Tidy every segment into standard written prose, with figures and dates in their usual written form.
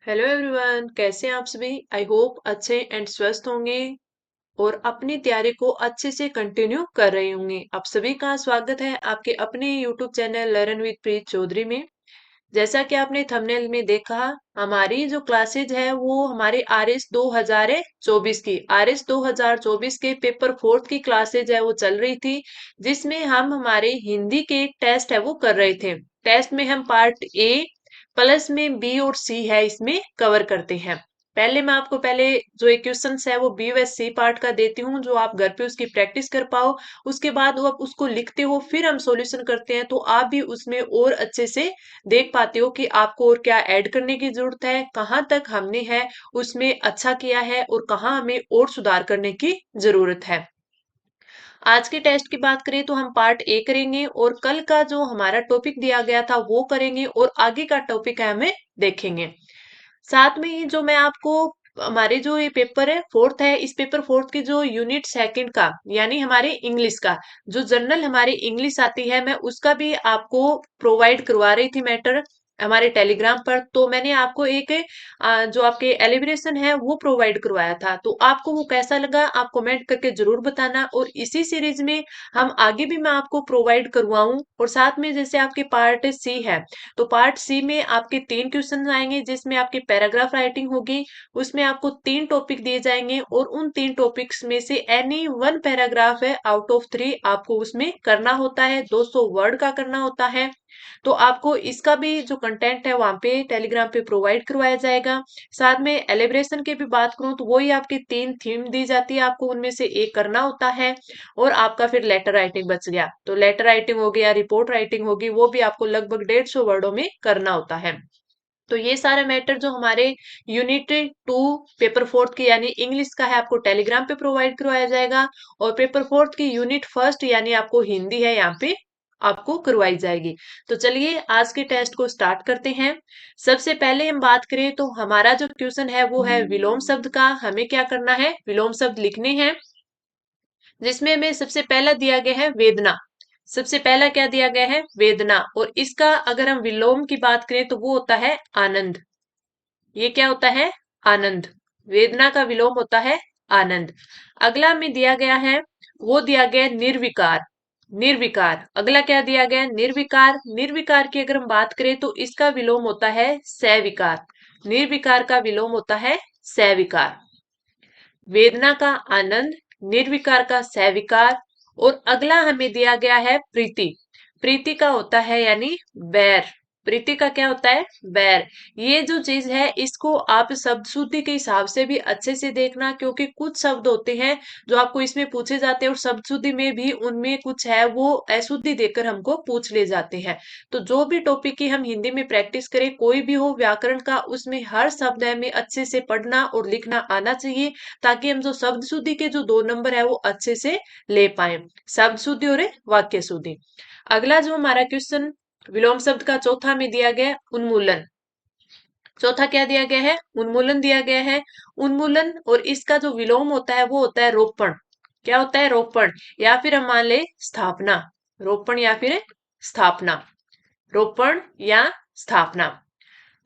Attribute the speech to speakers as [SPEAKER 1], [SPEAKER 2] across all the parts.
[SPEAKER 1] Hello everyone, कैसे हैं आप सभी। आई होप अच्छे एंड स्वस्थ होंगे और अपनी तैयारी को अच्छे से कंटिन्यू कर रहे होंगे। आप सभी का स्वागत है आपके अपने यूट्यूब चैनल लर्न विद प्रीत चौधरी में। जैसा कि आपने थंबनेल में देखा, हमारी जो क्लासेज है वो हमारे आर एस 2024 की आर एस 2024 के पेपर फोर्थ की क्लासेज है वो चल रही थी, जिसमें हम हमारे हिंदी के टेस्ट है वो कर रहे थे। टेस्ट में हम पार्ट ए प्लस में बी और सी है इसमें कवर करते हैं। पहले मैं आपको पहले जो एक क्वेश्चन है वो बी व सी पार्ट का देती हूँ, जो आप घर पे उसकी प्रैक्टिस कर पाओ। उसके बाद वो आप उसको लिखते हो, फिर हम सॉल्यूशन करते हैं, तो आप भी उसमें और अच्छे से देख पाते हो कि आपको और क्या ऐड करने की जरूरत है, कहाँ तक हमने है उसमें अच्छा किया है और कहाँ हमें और सुधार करने की जरूरत है। आज के टेस्ट की बात करें तो हम पार्ट ए करेंगे और कल का जो हमारा टॉपिक दिया गया था वो करेंगे और आगे का टॉपिक है हमें देखेंगे। साथ में ही जो मैं आपको हमारे जो ये पेपर है फोर्थ है, इस पेपर फोर्थ की जो यूनिट सेकंड का यानी हमारे इंग्लिश का जो जर्नल हमारी इंग्लिश आती है, मैं उसका भी आपको प्रोवाइड करवा रही थी मैटर हमारे टेलीग्राम पर। तो मैंने आपको एक जो आपके एलिब्रेशन है वो प्रोवाइड करवाया था, तो आपको वो कैसा लगा आप कमेंट करके जरूर बताना। और इसी सीरीज में हम आगे भी मैं आपको प्रोवाइड करवाऊं। और साथ में जैसे आपके पार्ट सी है, तो पार्ट सी में आपके 3 क्वेश्चन आएंगे जिसमें आपकी पैराग्राफ राइटिंग होगी। उसमें आपको 3 टॉपिक दिए जाएंगे और उन 3 टॉपिक्स में से एनी वन पैराग्राफ है आउट ऑफ 3 आपको उसमें करना होता है, 200 वर्ड का करना होता है। तो आपको इसका भी जो कंटेंट है वहां पे टेलीग्राम पे प्रोवाइड करवाया जाएगा। साथ में एलिब्रेशन की भी बात करूं तो वही आपकी 3 थीम दी जाती है, आपको उनमें से एक करना होता है। और आपका फिर लेटर राइटिंग बच गया, तो लेटर राइटिंग हो गया, रिपोर्ट राइटिंग होगी, वो भी आपको लगभग 150 वर्डों में करना होता है। तो ये सारे मैटर जो हमारे यूनिट 2 पेपर फोर्थ की यानी इंग्लिश का है आपको टेलीग्राम पे प्रोवाइड करवाया जाएगा। और पेपर फोर्थ की यूनिट फर्स्ट यानी आपको हिंदी है यहाँ पे आपको करवाई जाएगी। तो चलिए आज के टेस्ट को स्टार्ट करते हैं। सबसे पहले हम बात करें तो हमारा जो क्वेश्चन है वो है विलोम शब्द का। हमें क्या करना है, विलोम शब्द लिखने हैं, जिसमें हमें सबसे पहला दिया गया है वेदना। सबसे पहला क्या दिया गया है, वेदना। और इसका अगर हम विलोम की बात करें तो वो होता है आनंद। ये क्या होता है, आनंद। वेदना का विलोम होता है आनंद। अगला में दिया गया है, वो दिया गया है निर्विकार। निर्विकार, अगला क्या दिया गया है, निर्विकार। निर्विकार की अगर हम बात करें तो इसका विलोम होता है सविकार। निर्विकार का विलोम होता है सविकार। वेदना का आनंद, निर्विकार का सविकार। और अगला हमें दिया गया है प्रीति। प्रीति का होता है यानी बैर। प्रीति का क्या होता है, बैर। ये जो चीज है इसको आप शब्द शुद्धि के हिसाब से भी अच्छे से देखना, क्योंकि कुछ शब्द होते हैं जो आपको इसमें पूछे जाते हैं और शब्द शुद्धि में भी उनमें कुछ है वो अशुद्धि देकर हमको पूछ ले जाते हैं। तो जो भी टॉपिक की हम हिंदी में प्रैक्टिस करें, कोई भी हो व्याकरण का, उसमें हर शब्द हमें अच्छे से पढ़ना और लिखना आना चाहिए, ताकि हम जो शब्द शुद्धि के जो 2 नंबर है वो अच्छे से ले पाए। शब्द शुद्धि और वाक्य शुद्धि। अगला जो हमारा क्वेश्चन विलोम शब्द का चौथा में दिया गया है, उन्मूलन। चौथा क्या दिया गया है, उन्मूलन दिया गया है। उन्मूलन और इसका जो विलोम होता है वो होता है रोपण। क्या होता है, रोपण। या फिर हम मान ले स्थापना। रोपण या फिर स्थापना। रोपण या स्थापना।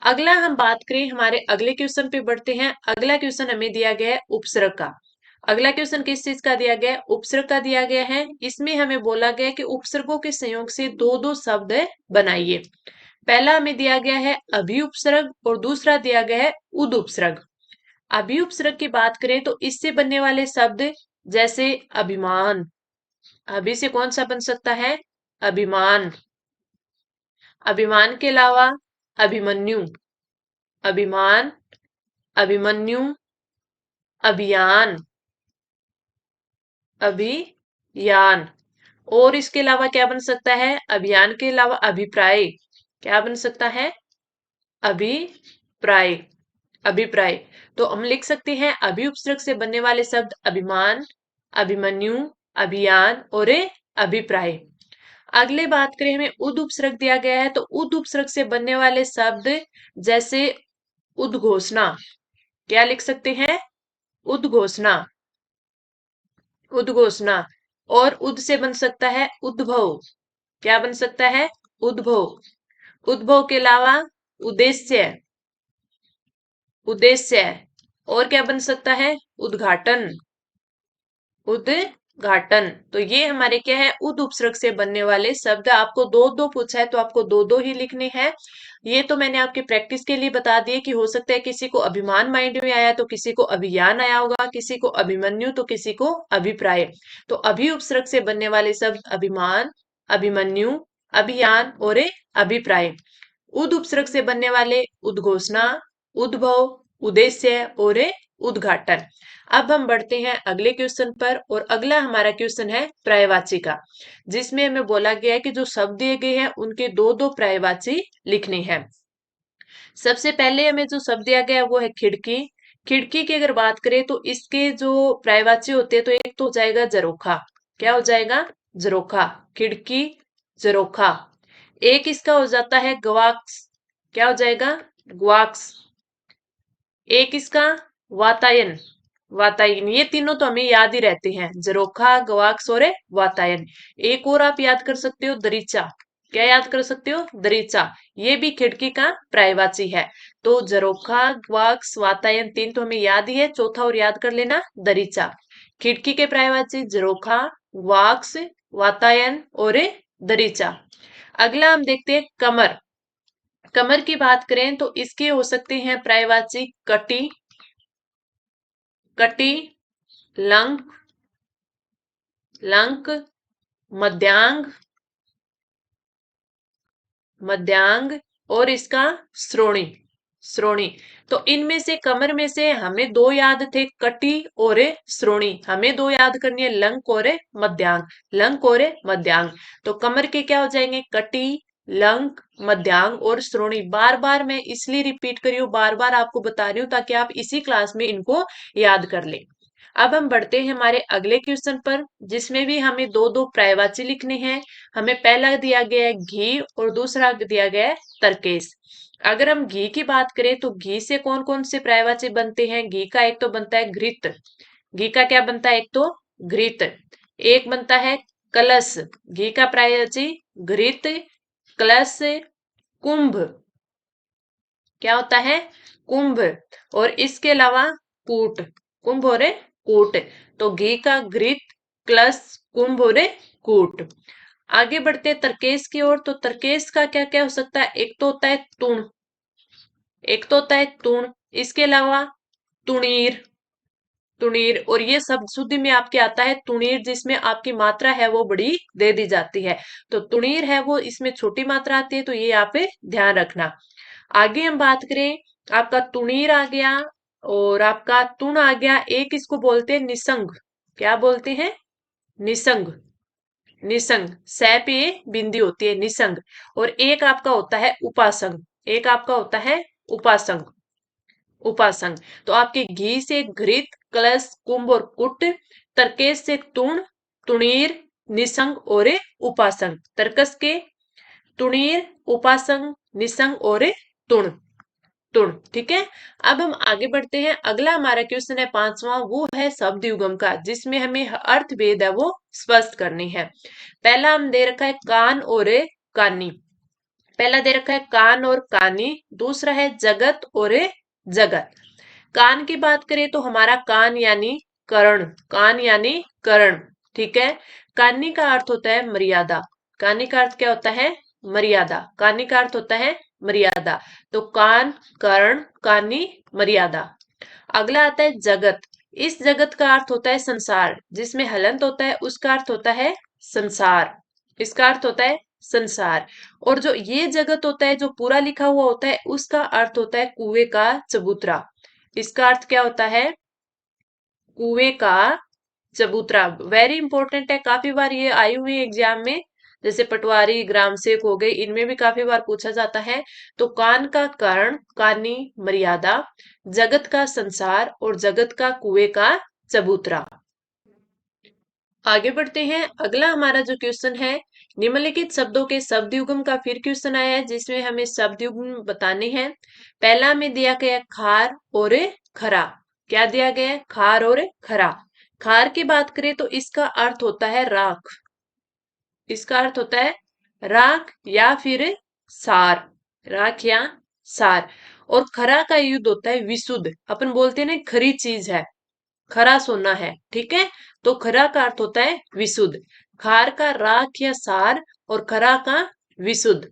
[SPEAKER 1] अगला हम बात करें, हमारे अगले क्वेश्चन पे बढ़ते हैं। अगला क्वेश्चन हमें दिया गया है उपसर्ग का। अगला क्वेश्चन किस चीज का दिया गया है, उपसर्ग का दिया गया है। इसमें हमें बोला गया है कि उपसर्गों के संयोग से दो दो शब्द बनाइए। पहला हमें दिया गया है अभि उपसर्ग और दूसरा दिया गया है उद उपसर्ग। अभि उपसर्ग की बात करें तो इससे बनने वाले शब्द जैसे अभिमान। अभि से कौन सा बन सकता है, अभिमान। अभिमान के अलावा अभिमन्यु। अभिमान, अभिमन्यु, अभियान, अभियान। और इसके अलावा क्या बन सकता है, अभियान के अलावा अभिप्राय। क्या बन सकता है, अभिप्राय। अभिप्राय। तो हम लिख सकते हैं अभि उपसर्ग से बनने वाले शब्द अभिमान, अभिमन्यु, अभियान और अभिप्राय। अगले बात करें, हमें उद उपसर्ग दिया गया है, तो उद उपसर्ग से बनने वाले शब्द जैसे उद्घोषणा। क्या लिख सकते हैं, उद्घोषणा। उद्घोषणा। और उद से बन सकता है उद्भव। क्या बन सकता है, उद्भव। उद्भव के अलावा उद्देश्य। उद्देश्य। और क्या बन सकता है? उद्घाटन। उद्घाटन। तो ये हमारे क्या है? उद उपसर्ग से बनने वाले शब्द। आपको दो दो पूछा है तो आपको दो दो ही लिखने हैं। ये तो मैंने आपकी प्रैक्टिस के लिए बता दिए कि हो सकता है किसी को अभिमान माइंड में आया तो किसी को अभियान आया होगा, किसी को अभिमन्यु तो किसी को अभिप्राय। तो अभि उपसर्ग से बनने वाले शब्द अभिमान, अभिमन्यु, अभियान और अभिप्राय। उद उपसर्ग से बनने वाले उद्घोषणा, उद्भव, उद्देश्य और उद्घाटन। अब हम बढ़ते हैं अगले क्वेश्चन पर, और अगला हमारा क्वेश्चन है पर्यायवाची का, जिसमें हमें बोला गया है कि जो शब्द दिए गए हैं उनके दो दो पर्यायवाची लिखने हैं। सबसे पहले हमें जो शब्द दिया गया है वो है खिड़की। खिड़की की अगर बात करें तो इसके जो पर्यायवाची होते हैं तो एक तो हो जाएगा झरोखा। क्या हो जाएगा? झरोखा। खिड़की, झरोखा। एक इसका हो जाता है गवाक्स। क्या हो जाएगा? ग्वाक्स। एक इसका वातायन। वातायन। ये तीनों तो हमें याद ही रहते हैं, झरोखा, गवाक्स और वातायन। एक और आप याद कर सकते हो, दरीचा। क्या याद कर सकते हो? दरीचा। ये भी खिड़की का पर्यायवाची है। तो झरोखा, ग्वाक्स, वातायन तीन तो हमें याद ही है, चौथा और याद कर लेना, दरीचा। खिड़की के पर्यायवाची झरोखा, ग्वाक्स, वातायन और दरीचा। अगला हम देखते हैं कमर। कमर की बात करें तो इसके हो सकते हैं पर्यायवाची कटी, कटी, लंक, लंक, मध्यांग, मध्यांग और इसका श्रोणी, श्रोणी। तो इनमें से कमर में से हमें दो याद थे, कटी और श्रोणी। हमें दो याद करनी है, लंक और मध्यांग। लंक और मध्यांग। तो कमर के क्या हो जाएंगे? कटी, लंक, मध्यांग और श्रोणी। बार बार मैं इसलिए रिपीट कर रही हूँ, बार बार आपको बता रही हूँ ताकि आप इसी क्लास में इनको याद कर ले। अब हम बढ़ते हैं हमारे अगले क्वेश्चन पर, जिसमें भी हमें दो दो पर्यायवाची लिखने हैं। हमें पहला दिया गया है घी और दूसरा दिया गया है तरकेश। अगर हम घी की बात करें तो घी से कौन कौन से पर्यायवाची बनते हैं? घी का एक तो बनता है घृत। घी का क्या बनता है? एक तो घृत। एक बनता है कलश। घी का पर्यायवाची घृत, कलश, कुंभ। क्या होता है? कुंभ। और इसके अलावा कूट। कुंभ और कूट। तो घी का घृत, प्लस कुंभ और कूट। आगे बढ़ते हैं तरकेश की ओर। तो तरकेश का क्या क्या हो सकता है? एक तो होता है तुण। एक तो होता है तुण। इसके अलावा तुणीर। तुणीर। और ये शब्द शुद्धि में आपके आता है तुणीर, जिसमें आपकी मात्रा है वो बड़ी दे दी जाती है। तो तुणीर है वो, इसमें छोटी मात्रा आती है, तो ये यहाँ पे ध्यान रखना। आगे हम बात करें, आपका तुणीर आ गया और आपका तुण आ गया। एक इसको बोलते हैं निसंग। क्या बोलते हैं? निसंग। निसंग। सै पे बिंदी होती है, निसंग। और एक आपका होता है उपासंग। एक आपका होता है उपासंग। उपासंग। तो आपके घी से घृत, कलश, कुंभ और कुट। तरकेश से तुण, तुणीर, निसंग और उपासंग। तर्कस के तुणीर, उपासंग, निसंग और तुण। तुण। ठीक है। अब हम आगे बढ़ते हैं। अगला हमारा क्वेश्चन है पांचवा, वो है शब्द युगम का, जिसमें हमें अर्थ भेद है वो स्पष्ट करनी है। पहला हम दे रखा है कान और कानी। पहला दे रखा है कान और कानी। दूसरा है जगत और जगत। कान की बात करें तो हमारा कान यानी करण। कान यानी करण। ठीक है। कानी का अर्थ होता है मर्यादा। कानी का अर्थ क्या होता है? मर्यादा। कानी का अर्थ होता है मर्यादा। तो कान, करण, कानी, मर्यादा। अगला आता है जगत। इस जगत का अर्थ होता है संसार। जिसमें हलंत होता है उसका अर्थ होता है संसार। इसका अर्थ होता है संसार। और जो ये जगत होता है, जो पूरा लिखा हुआ होता है, उसका अर्थ होता है कुएं का चबूतरा। इसका अर्थ क्या होता है? कुएं का चबूतरा। वेरी इंपॉर्टेंट है, काफी बार ये आई हुई है एग्जाम में। जैसे पटवारी, ग्राम सेवक हो गए, इनमें भी काफी बार पूछा जाता है। तो कान का कारण, कानी, मर्यादा, जगत का संसार और जगत का कुएं का चबूतरा। आगे बढ़ते हैं। अगला हमारा जो क्वेश्चन है, निम्नलिखित शब्दों के शब्द युग्म का फिर क्वेश्चन आया है, जिसमें हमें शब्द युग्म बताने हैं। पहला में दिया गया खार और खरा। क्या दिया गया है? खार और खरा। खार की बात करें तो इसका अर्थ होता है राख। इसका अर्थ होता है राख या फिर सार। राख या सार। और खरा का युद्ध होता है विशुद्ध। अपन बोलते हैं ना खरी चीज है, खरा सोना है, ठीक है। तो खरा का अर्थ होता है विशुद्ध। खार का राख या सार और खरा का विशुद्ध।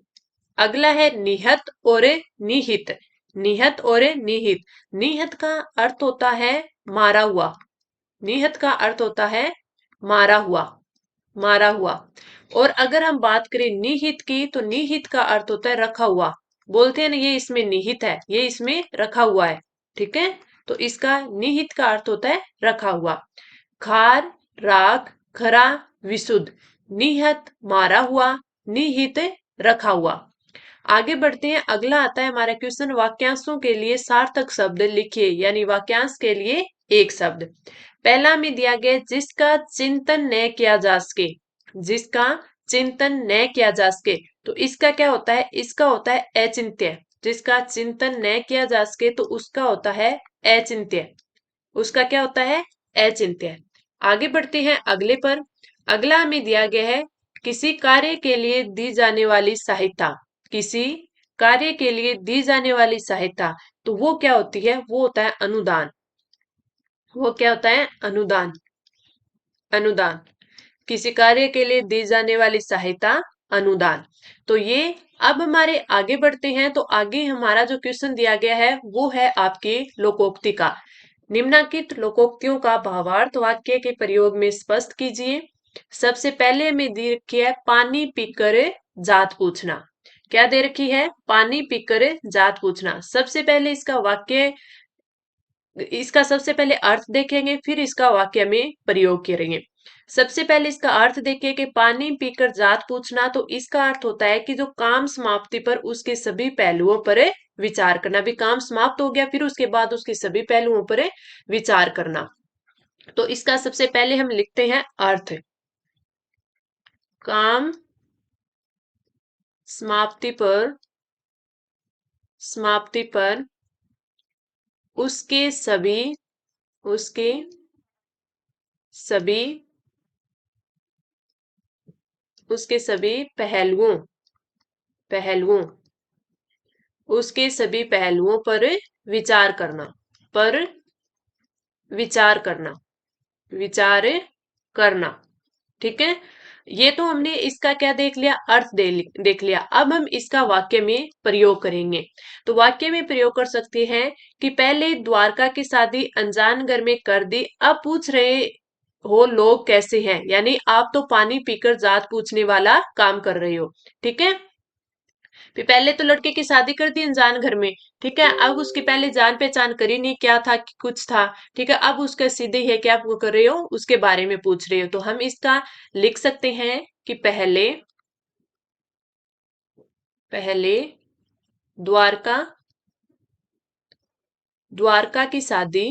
[SPEAKER 1] अगला है निहत और निहित। निहत और निहित। निहत का अर्थ होता है मारा हुआ। निहत का अर्थ होता है मारा हुआ, मारा हुआ। और अगर हम बात करें निहित की, तो निहित का अर्थ होता है रखा हुआ। बोलते हैं ना ये इसमें निहित है, ये इसमें रखा हुआ है, ठीक है। तो इसका निहित का अर्थ होता है रखा हुआ। खार, राग, खरा, विशुद्ध। निहत मारा हुआ, निहित रखा हुआ। आगे बढ़ते हैं, अगला आता है हमारा क्वेश्चन, वाक्यांशों के लिए सार्थक शब्द लिखिए, यानी वाक्यांश के लिए एक शब्द। पहला में दिया गया जिसका चिंतन न किया जा सके। जिसका चिंतन न किया जा सके, तो इसका क्या होता है? इसका होता है अचिंत्य। जिसका चिंतन न किया जा सके तो उसका होता है अचिंत्य। उसका क्या होता है? अचिंत्य। आगे बढ़ते हैं अगले पर। अगला हमें दिया गया है किसी कार्य के लिए दी जाने वाली सहायता। किसी कार्य के लिए दी जाने वाली सहायता, तो वो क्या होती है? वो होता है अनुदान। वो क्या होता है? अनुदान। अनुदान। किसी कार्य के लिए दी जाने वाली सहायता अनुदान। तो ये, अब हमारे आगे बढ़ते हैं, तो आगे हमारा जो क्वेश्चन दिया गया है वो है आपकी लोकोक्ति का। निम्नलिखित लोकोक्तियों का भावार्थ वाक्य के प्रयोग में स्पष्ट कीजिए। सबसे पहले हमें दे रखी है पानी पीकर जात पूछना। क्या दे रखी है? पानी पीकर जात पूछना। सबसे पहले इसका वाक्य, इसका सबसे पहले अर्थ देखेंगे, फिर इसका वाक्य में प्रयोग करेंगे। सबसे पहले इसका अर्थ देखिए कि पानी पीकर जात पूछना, तो इसका अर्थ होता है कि जो काम समाप्ति पर उसके सभी पहलुओं पर विचार करना। भी काम समाप्त हो गया, फिर उसके बाद उसके सभी पहलुओं पर विचार करना। तो इसका सबसे पहले हम लिखते हैं अर्थ। काम समाप्ति पर, समाप्ति पर उसके सभी, उसके सभी, उसके सभी पहलुओं, पहलुओं, उसके सभी पहलुओं पर विचार करना। पर विचार करना, विचार करना, ठीक है। ये तो हमने इसका क्या देख लिया? अर्थ देख लिया। अब हम इसका वाक्य में प्रयोग करेंगे। तो वाक्य में प्रयोग कर सकते हैं कि पहले द्वारका की शादी अनजान घर में कर दी, अब पूछ रहे हो लोग कैसे हैं, यानी आप तो पानी पीकर जात पूछने वाला काम कर रहे हो, ठीक है। फिर पहले तो लड़के की शादी कर दी अनजान घर में, ठीक है। अब उसकी पहले जान पहचान करी नहीं, क्या था कि कुछ था, ठीक है। अब उसका सीधे है क्या आप कर रहे हो, उसके बारे में पूछ रहे हो। तो हम इसका लिख सकते हैं कि पहले, पहले द्वारका, द्वारका की शादी,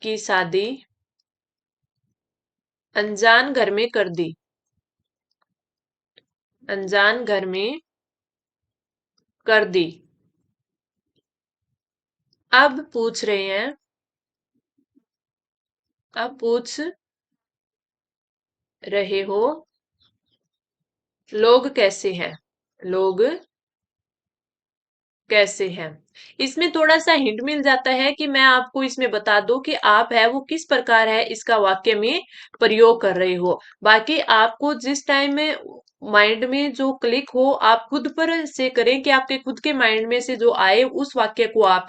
[SPEAKER 1] की शादी अनजान घर में कर दी। अनजान घर में कर दी। अब पूछ रहे हैं, अब पूछ रहे हो लोग कैसे हैं, लोग कैसे हैं। इसमें थोड़ा सा हिंट मिल जाता है कि मैं आपको इसमें बता दूं कि आप है वो किस प्रकार है इसका वाक्य में प्रयोग कर रहे हो। बाकी आपको जिस टाइम में माइंड में जो क्लिक हो, आप खुद पर से करें कि आपके खुद के माइंड में से जो आए उस वाक्य को आप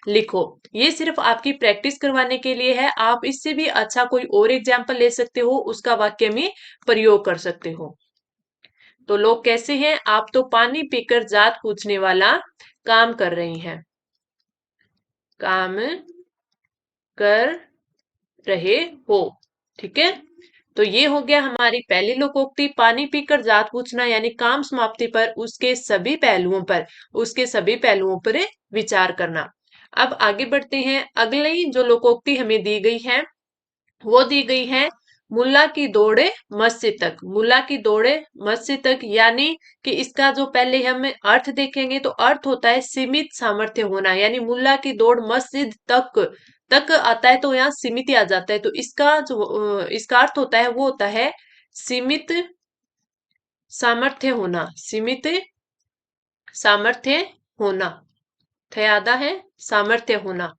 [SPEAKER 1] लिखो। ये सिर्फ आपकी प्रैक्टिस करवाने के लिए है। आप इससे भी अच्छा कोई और एग्जाम्पल ले सकते हो, उसका वाक्य में प्रयोग कर सकते हो। तो लोग कैसे हैं? आप तो पानी पीकर जात पूछने वाला काम कर रही हैं, काम कर रहे हो, ठीक है। तो ये हो गया हमारी पहली लोकोक्ति, पानी पीकर जात पूछना, यानी काम समाप्ति पर उसके सभी पहलुओं पर, उसके सभी पहलुओं पर विचार करना। अब आगे बढ़ते हैं। अगली जो लोकोक्ति हमें दी गई है वो दी गई है मुल्ला की दौड़े मस्जिद तक। मुल्ला की दौड़े मस्जिद तक, यानी कि इसका जो पहले हम अर्थ देखेंगे, तो अर्थ होता है सीमित सामर्थ्य होना, यानी मुल्ला की दौड़ मस्जिद तक, तक आता है तो यहाँ सीमित ही आ जाता है। तो इसका जो इसका अर्थ होता है वो होता है सीमित सामर्थ्य होना, सीमित सामर्थ्य होना। थयादा है सामर्थ्य होना।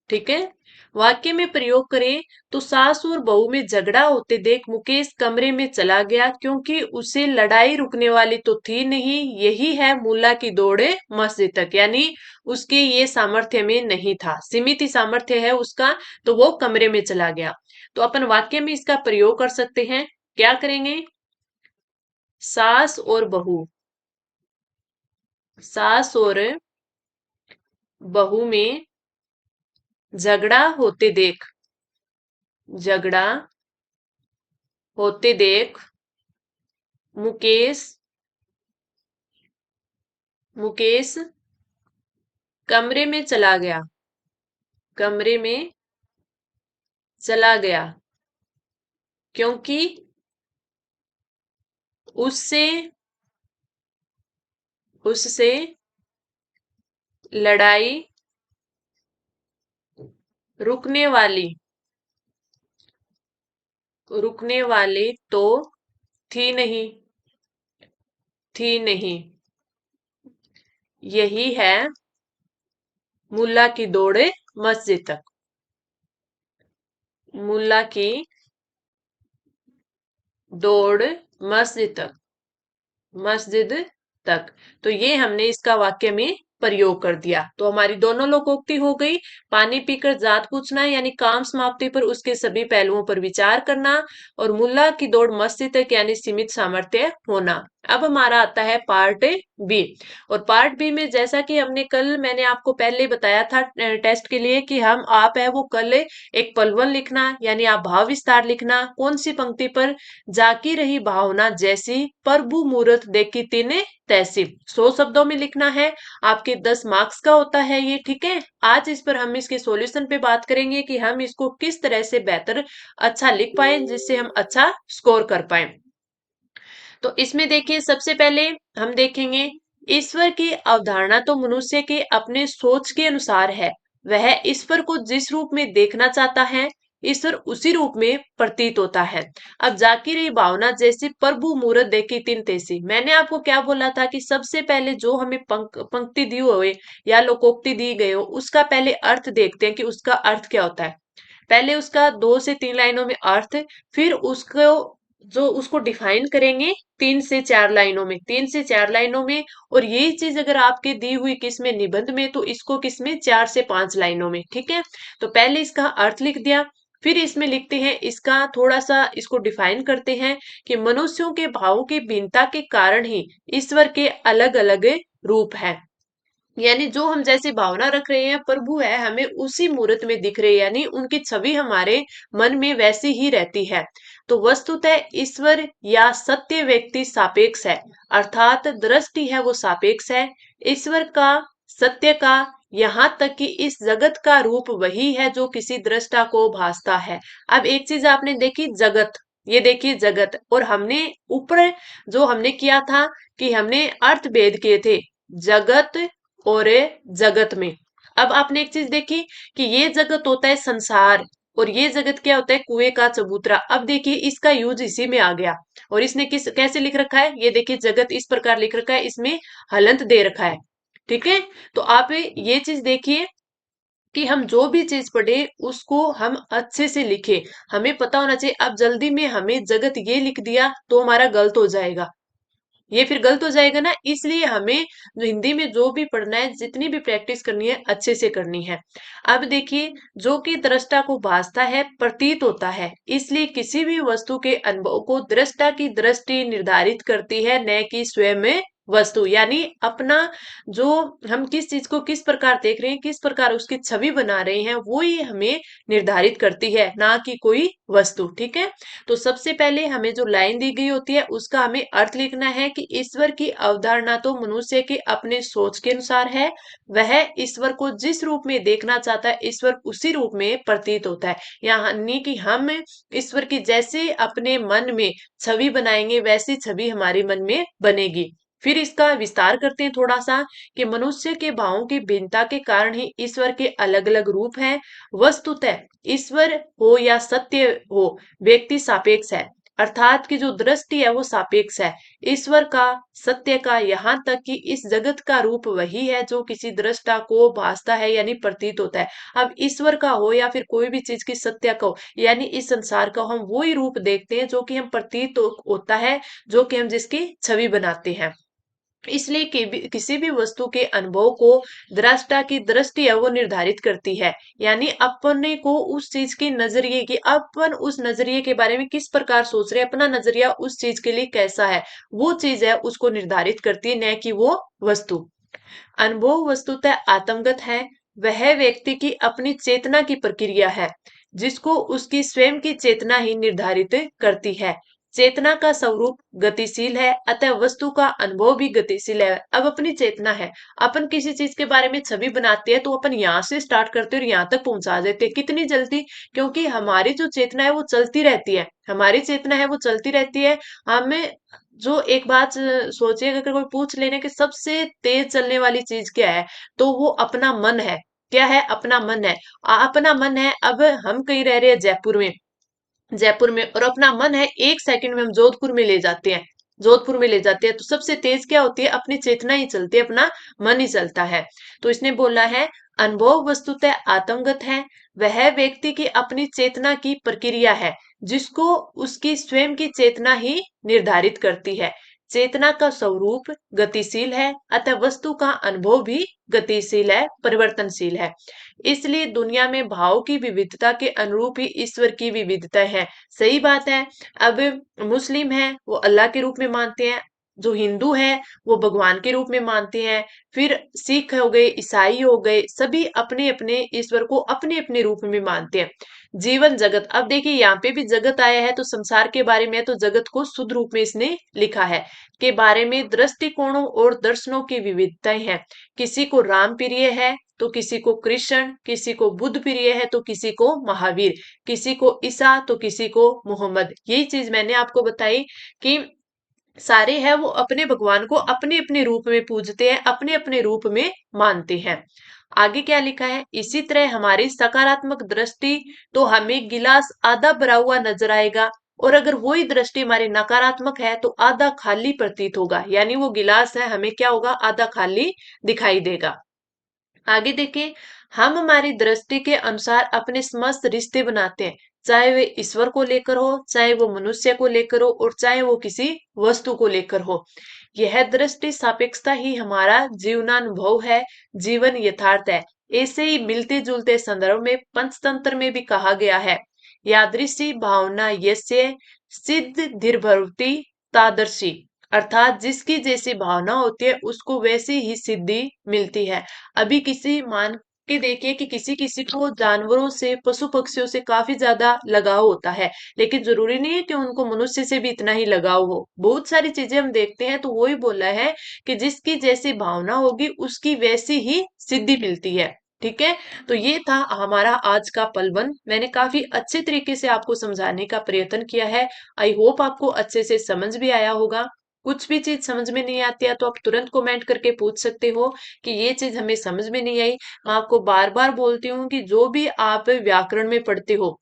[SPEAKER 1] ठीक है। वाक्य में प्रयोग करें तो सास और बहू में झगड़ा होते देख मुकेश कमरे में चला गया क्योंकि उसे लड़ाई रुकने वाली तो थी नहीं, यही है मुल्ला की दौड़े मस्जिद तक। यानी उसके ये सामर्थ्य में नहीं था, सीमित ही सामर्थ्य है उसका, तो वो कमरे में चला गया। तो अपन वाक्य में इसका प्रयोग कर सकते हैं। क्या करेंगे? सास और बहू, सास और बहू में झगड़ा होते देख, झगड़ा होते देख मुकेश, मुकेश कमरे में चला गया, कमरे में चला गया क्योंकि उससे, उससे लड़ाई रुकने वाली, रुकने वाली तो थी नहीं, थी नहीं, यही है मुल्ला की दौड़े मस्जिद तक, मुल्ला की दौड़ मस्जिद तक, मस्जिद तक। तो ये हमने इसका वाक्य में प्रयोग कर दिया। तो हमारी दोनों लोकोक्ति हो गई। पानी पीकर जात पूछना यानी काम समाप्ति पर उसके सभी पहलुओं पर विचार करना, और मुल्ला की दौड़ मस्जिद तक यानी सीमित सामर्थ्य होना। अब हमारा आता है पार्ट बी। और पार्ट बी में जैसा कि हमने कल, मैंने आपको पहले बताया था टेस्ट के लिए कि हम आप है वो कल एक पलवन लिखना यानी आप भाव विस्तार लिखना। कौन सी पंक्ति पर? जाकी रही भावना जैसी प्रभु मूरत देखी तिने तैसी। 100 शब्दों में लिखना है। आपके 10 मार्क्स का होता है ये। ठीक है। आज इस पर हम इसके सॉल्यूशन पे बात करेंगे कि हम इसको किस तरह से बेहतर अच्छा लिख पाए जिससे हम अच्छा स्कोर कर पाए। तो इसमें देखिए सबसे पहले हम देखेंगे ईश्वर की अवधारणा तो मनुष्य के अपने सोच के अनुसार है। वह ईश्वर को जिस रूप में देखना चाहता है ईश्वर उसी रूप में प्रतीत होता है। अब जाकी रही भावना जैसी प्रभु मूरत देखी तिन तैसी। मैंने आपको क्या बोला था कि सबसे पहले जो हमें पंक्ति दी हुई या लोकोक्ति दी गई हो उसका पहले अर्थ देखते हैं कि उसका अर्थ क्या होता है। पहले उसका 2 से 3 लाइनों में अर्थ, फिर उसको जो उसको डिफाइन करेंगे 3 से 4 लाइनों में, 3 से 4 लाइनों में। और यही चीज अगर आपके दी हुई किसमें निबंध में तो इसको किसमें 4 से 5 लाइनों में। ठीक है। तो पहले इसका अर्थ लिख दिया, फिर इसमें लिखते हैं इसका थोड़ा सा इसको डिफाइन करते हैं कि मनुष्यों के भावों की भिन्नता के कारण ही ईश्वर के अलग अलग रूप है। यानी जो हम जैसी भावना रख रहे हैं प्रभु है हमें उसी मूर्त में दिख रहे हैं, यानी उनकी छवि हमारे मन में वैसी ही रहती है। तो वस्तुतः ईश्वर या सत्य व्यक्ति सापेक्ष है, अर्थात दृष्टि है वो सापेक्ष है। ईश्वर का, सत्य का, यहाँ तक कि इस जगत का रूप वही है जो किसी दृष्टा को भासता है। अब एक चीज आपने देखी जगत, ये देखिए जगत, और हमने ऊपर जो हमने किया था कि हमने अर्थ भेद किए थे जगत और जगत में। अब आपने एक चीज देखी कि ये जगत होता है संसार और ये जगत क्या होता है कुएं का चबूतरा। अब देखिए इसका यूज इसी में आ गया। और इसने किस कैसे लिख रखा है, ये देखिए जगत इस प्रकार लिख रखा है, इसमें हलंत दे रखा है। ठीक है। तो आप ये चीज देखिए कि हम जो भी चीज पढ़े उसको हम अच्छे से लिखे। हमें पता होना चाहिए। अब जल्दी में हमें जगत ये लिख दिया तो हमारा गलत हो जाएगा, ये फिर गलत हो जाएगा ना। इसलिए हमें जो हिंदी में जो भी पढ़ना है जितनी भी प्रैक्टिस करनी है अच्छे से करनी है। अब देखिए जो कि दृष्टा को भासता है प्रतीत होता है, इसलिए किसी भी वस्तु के अनुभव को दृष्टा की दृष्टि निर्धारित करती है न कि स्वयं में वस्तु। यानी अपना जो हम किस चीज को किस प्रकार देख रहे हैं, किस प्रकार उसकी छवि बना रहे हैं, वो ही हमें निर्धारित करती है, ना कि कोई वस्तु। ठीक है। तो सबसे पहले हमें जो लाइन दी गई होती है उसका हमें अर्थ लिखना है कि ईश्वर की अवधारणा तो मनुष्य के अपने सोच के अनुसार है। वह ईश्वर को जिस रूप में देखना चाहता है ईश्वर उसी रूप में प्रतीत होता है। यानी कि हम ईश्वर की जैसे अपने मन में छवि बनाएंगे वैसी छवि हमारे मन में बनेगी। फिर इसका विस्तार करते हैं थोड़ा सा कि मनुष्य के भावों की भिन्नता के कारण ही ईश्वर के अलग अलग रूप हैं। वस्तुतः ईश्वर हो या सत्य हो व्यक्ति सापेक्ष है, अर्थात कि जो दृष्टि है वो सापेक्ष है। ईश्वर का, सत्य का, यहाँ तक कि इस जगत का रूप वही है जो किसी दृष्टा को भासता है यानी प्रतीत होता है। अब ईश्वर का हो या फिर कोई भी चीज की सत्य का हो, यानी इस संसार का हम वो ही रूप देखते हैं जो कि हम प्रतीत होता है, जो कि हम जिसकी छवि बनाते हैं। इसलिए किसी भी वस्तु के अनुभव को दृष्टा की दृष्टि है वो निर्धारित करती है। यानी अपने को उस चीज के नजरिए की, अपन उस नजरिए के बारे में किस प्रकार सोच रहे हैं, अपना नजरिया उस चीज के लिए कैसा है, वो चीज है उसको निर्धारित करती है, न कि वो वस्तु। अनुभव वस्तुतः आत्मगत है। वह व्यक्ति की अपनी चेतना की प्रक्रिया है जिसको उसकी स्वयं की चेतना ही निर्धारित करती है। चेतना का स्वरूप गतिशील है, अतः वस्तु का अनुभव भी गतिशील है। अब अपनी चेतना है, अपन किसी चीज के बारे में छवि बनाते हैं तो अपन यहाँ से स्टार्ट करते हैं और यहाँ तक पहुंचा देते हैं। कितनी जल्दी, क्योंकि हमारी जो चेतना है वो चलती रहती है, हमारी चेतना है वो चलती रहती है। हमें जो एक बात सोचिए, अगर कोई पूछ लेने कि सबसे तेज चलने वाली चीज क्या है, तो वो अपना मन है। क्या है? अपना मन है। अपना मन है। अब हम कहीं रह रहे हैं जयपुर में, जयपुर में, और अपना मन है 1 सेकंड में हम जोधपुर में ले जाते हैं, जोधपुर में ले जाते हैं, तो सबसे तेज क्या होती है? अपनी चेतना ही चलती है, अपना मन ही चलता है। तो इसने बोला है अनुभव वस्तुतः आत्मगत है। वह व्यक्ति की अपनी चेतना की प्रक्रिया है जिसको उसकी स्वयं की चेतना ही निर्धारित करती है। चेतना का स्वरूप गतिशील है, अतः वस्तु का अनुभव भी गतिशील है, परिवर्तनशील है। इसलिए दुनिया में भाव की विविधता के अनुरूप ही ईश्वर की विविधता है। सही बात है। अब मुस्लिम है वो अल्लाह के रूप में मानते हैं, जो हिंदू है वो भगवान के रूप में मानते हैं, फिर सिख हो गए, ईसाई हो गए, सभी अपने अपने ईश्वर को अपने अपने रूप में मानते हैं। जीवन जगत, अब देखिए यहाँ पे भी जगत आया है तो संसार के बारे में है, तो जगत को शुद्ध रूप में इसने लिखा है, के बारे में दृष्टिकोणों और दर्शनों की विविधताएं हैं। किसी को राम प्रिय है तो किसी को कृष्ण, किसी को बुद्ध प्रिय है तो किसी को महावीर, किसी को ईसा तो किसी को मोहम्मद। यही चीज मैंने आपको बताई कि सारे हैं वो अपने भगवान को अपने अपने रूप में पूजते हैं, अपने अपने रूप में मानते हैं। आगे क्या लिखा है? इसी तरह हमारी सकारात्मक दृष्टि तो हमें गिलास आधा भरा हुआ नजर आएगा, और अगर वही दृष्टि हमारी नकारात्मक है तो आधा खाली प्रतीत होगा। यानी वो गिलास है, हमें क्या होगा? आधा खाली दिखाई देगा। आगे देखें, हम हमारी दृष्टि के अनुसार अपने समस्त रिश्ते बनाते हैं, चाहे वे ईश्वर को लेकर हो, चाहे वो मनुष्य को लेकर हो, और चाहे वो किसी वस्तु को लेकर हो। यह दृष्टि सापेक्षता ही हमारा जीवनानुभव है, जीवन यथार्थ है। ऐसे ही मिलते जुलते संदर्भ में पंचतंत्र में भी कहा गया है, यादृशी भावना यस्य सिद्ध धीर्भवती तादर्शी, अर्थात जिसकी जैसी भावना होती है उसको वैसी ही सिद्धि मिलती है। अभी किसी मान के देखिए कि किसी किसी को जानवरों से, पशु पक्षियों से काफी ज्यादा लगाव होता है, लेकिन जरूरी नहीं है कि उनको मनुष्य से भी इतना ही लगाव हो। बहुत सारी चीजें हम देखते हैं तो वही बोला है कि जिसकी जैसी भावना होगी उसकी वैसी ही सिद्धि मिलती है। ठीक है, तो ये था हमारा आज का पलवन। मैंने काफी अच्छे तरीके से आपको समझाने का प्रयत्न किया है। आई होप आपको अच्छे से समझ भी आया होगा। कुछ भी चीज समझ में नहीं आती है तो आप तुरंत कमेंट करके पूछ सकते हो कि ये चीज हमें समझ में नहीं आई। मैं आपको बार बार बोलती हूँ कि जो भी आप व्याकरण में पढ़ते हो,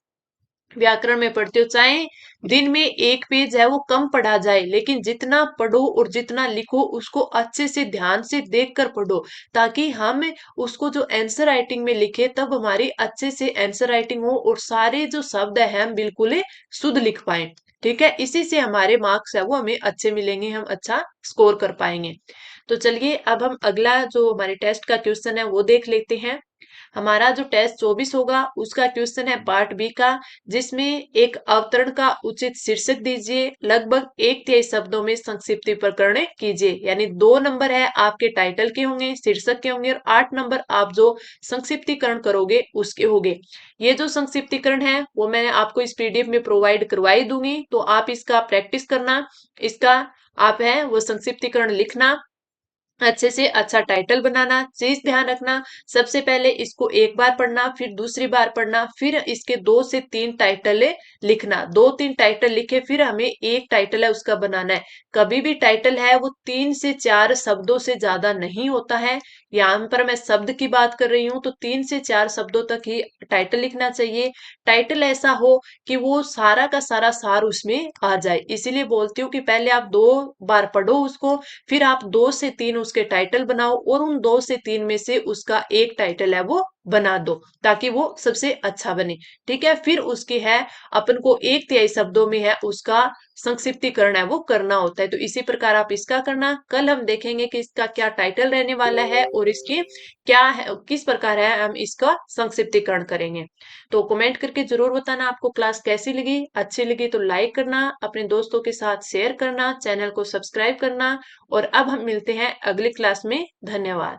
[SPEAKER 1] व्याकरण में पढ़ते हो, चाहे दिन में 1 पेज है वो कम पढ़ा जाए, लेकिन जितना पढ़ो और जितना लिखो उसको अच्छे से ध्यान से देख कर पढ़ो, ताकि हम उसको जो आंसर राइटिंग में लिखे तब हमारी अच्छे से आंसर राइटिंग हो और सारे जो शब्द है हम बिल्कुल ही शुद्ध लिख पाए। ठीक है, इसी से हमारे मार्क्स है वो हमें अच्छे मिलेंगे, हम अच्छा स्कोर कर पाएंगे। तो चलिए अब हम अगला जो हमारे टेस्ट का क्वेश्चन है वो देख लेते हैं। हमारा जो टेस्ट 24 होगा उसका क्वेश्चन है पार्ट बी का, जिसमें एक अवतरण का उचित शीर्षक दीजिए, लगभग 1/3 शब्दों में संक्षिप्तीकरण कीजिए। यानी 2 नंबर है आपके टाइटल के होंगे, शीर्षक के होंगे, और 8 नंबर आप जो संक्षिप्तीकरण करोगे उसके होंगे। ये जो संक्षिप्तीकरण है वो मैं आपको इस पीडीएफ में प्रोवाइड करवाई दूंगी, तो आप इसका प्रैक्टिस करना, इसका आप है वो संक्षिप्तीकरण लिखना, अच्छे से अच्छा टाइटल बनाना। चीज ध्यान रखना, सबसे पहले इसको एक बार पढ़ना, फिर दूसरी बार पढ़ना, फिर इसके 2 से 3 टाइटल लिखना, 2-3 टाइटल लिखे फिर हमें एक टाइटल है उसका बनाना है। कभी भी टाइटल है वो 3 से 4 शब्दों से ज्यादा नहीं होता है, यहाँ पर मैं शब्द की बात कर रही हूँ तो 3 से 4 शब्दों तक ही टाइटल लिखना चाहिए। टाइटल ऐसा हो कि वो सारा का सारा सार उसमें आ जाए, इसीलिए बोलती हूँ कि पहले आप 2 बार पढ़ो उसको, फिर आप 2 से 3 उसके टाइटल बनाओ और उन 2 से 3 में से उसका एक टाइटल है वो बना दो, ताकि वो सबसे अच्छा बने। ठीक है, फिर उसकी है अपन को 1/3 शब्दों में है उसका संक्षिप्तीकरण है वो करना होता है। तो इसी प्रकार आप इसका करना। कल हम देखेंगे कि इसका क्या टाइटल रहने वाला है और इसकी क्या है, किस प्रकार है हम इसका संक्षिप्तीकरण करेंगे। तो कमेंट करके जरूर बताना आपको क्लास कैसी लगी। अच्छी लगी तो लाइक करना, अपने दोस्तों के साथ शेयर करना, चैनल को सब्सक्राइब करना। और अब हम मिलते हैं अगली क्लास में। धन्यवाद।